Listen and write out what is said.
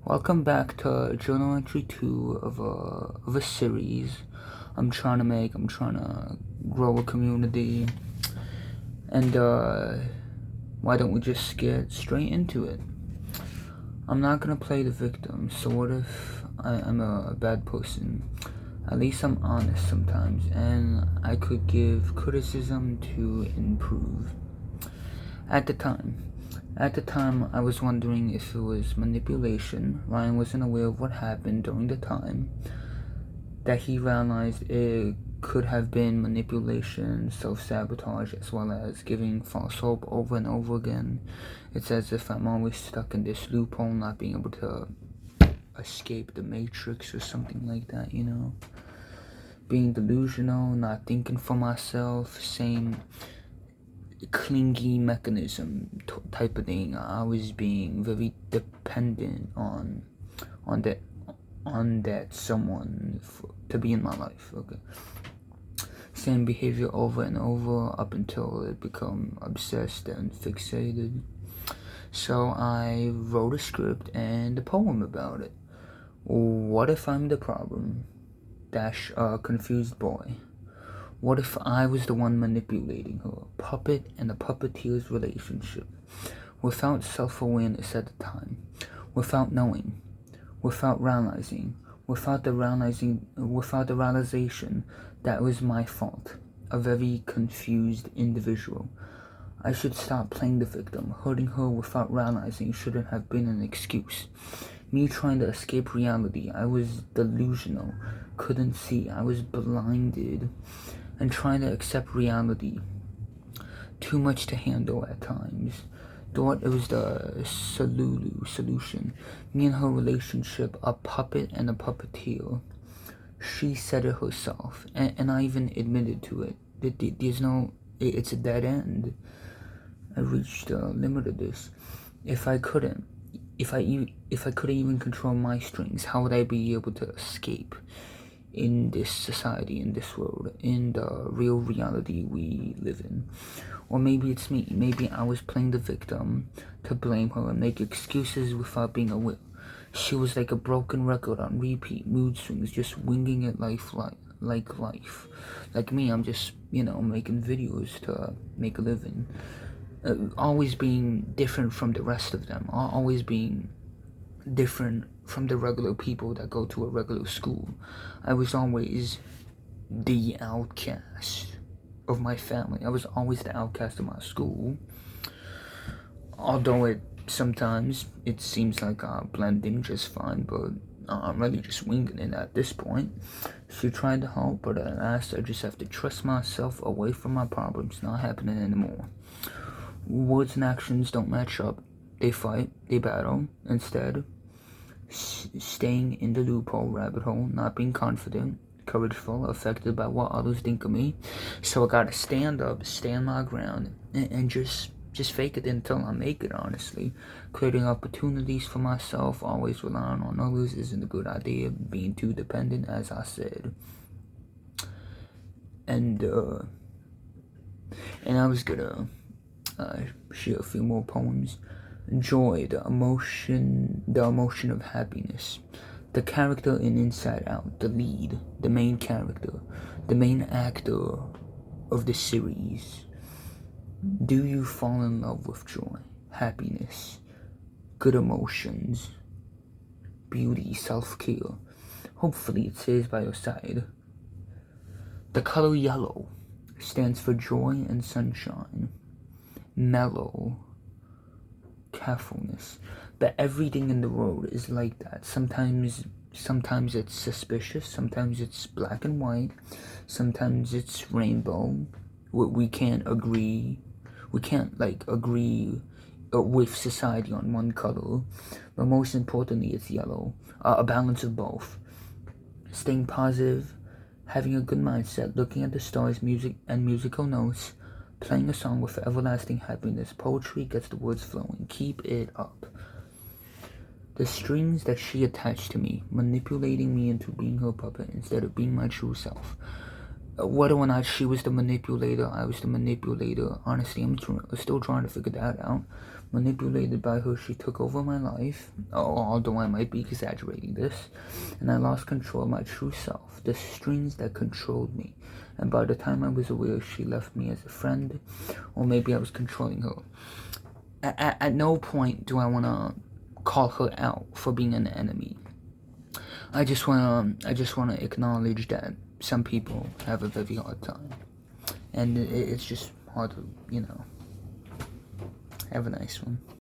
Welcome back to journal entry 2 of a series I'm trying to make. I'm trying to grow a community, and why don't we just get straight into it? I'm not gonna play the victim, so what if I'm a bad person? At least I'm honest sometimes, and I could give criticism to improve. At the time, I was wondering if it was manipulation. Ryan wasn't aware of what happened during the time that he realized it could have been manipulation, self-sabotage, as well as giving false hope over and over again. It's as if I'm always stuck in this loophole, not being able to escape the matrix or something like that, Being delusional, not thinking for myself, same clingy mechanism type of thing. I was being very dependent on that someone to be in my life. Okay, same behavior over and over up until it become obsessed and fixated. So I wrote a script and a poem about it. What if I'm the problem? Dash confused boy. What if I was the one manipulating her? Puppet and a puppeteer's relationship. Without self-awareness at the time. Without knowing. Without realizing. Without the realization that it was my fault. A very confused individual. I should stop playing the victim. Hurting her without realizing shouldn't have been an excuse. Me trying to escape reality. I was delusional. Couldn't see. I was blinded. And trying to accept reality. Too much to handle at times. Thought it was the solution. Me and her relationship, a puppet and a puppeteer. She said it herself, and I even admitted to it. It's a dead end. I reached the limit of this. If I couldn't even control my strings, how would I be able to escape in this society, in this world, in the real reality we live in? Or maybe it's me. Maybe I was playing the victim to blame her and make excuses without being aware. She was like a broken record on repeat, mood swings, just winging it like life. Like me, I'm just, making videos to make a living. Always being different from the rest of them. Always being different from the regular people that go to a regular school. I was always the outcast of my family. I was always the outcast of my school. Although sometimes it seems like I blend in just fine, but I'm really just winging it at this point. She tried to help, but at last I just have to trust myself away from my problems not happening anymore. Words and actions don't match up. They fight, they battle. Instead, staying in the loophole, rabbit hole, not being confident, courageful, affected by what others think of me. So I gotta stand up, stand my ground, and just fake it until I make it, honestly. Creating opportunities for myself, always relying on others isn't a good idea. Being too dependent, as I said. And I was gonna share a few more poems. Joy, the emotion of happiness. The character in Inside Out, the lead, the main character, the main actor of the series. Do you fall in love with joy, happiness, good emotions, beauty, self-care? Hopefully it stays by your side. The color yellow stands for joy and sunshine. Mellow, carefulness. But everything in the world is like that. Sometimes it's suspicious. Sometimes it's black and white. Sometimes it's rainbow. We can't agree. We can't agree with society on one color. But most importantly, it's yellow. A balance of both. Staying positive, having a good mindset, looking at the stars, music and musical notes. Playing a song with everlasting happiness. Poetry gets the words flowing. Keep it up. The strings that she attached to me, manipulating me into being her puppet instead of being my true self. whether or not she was the manipulator, I was the manipulator. Honestly, I'm still trying to figure that out. Manipulated by her, she took over my life, although I might be exaggerating this, and I lost control of my true self, the strings that controlled me. And by the time I was aware, she left me as a friend, or maybe I was controlling her. At no point do I want to call her out for being an enemy. I just wanna acknowledge that some people have a very hard time, and it's just hard to, have a nice one.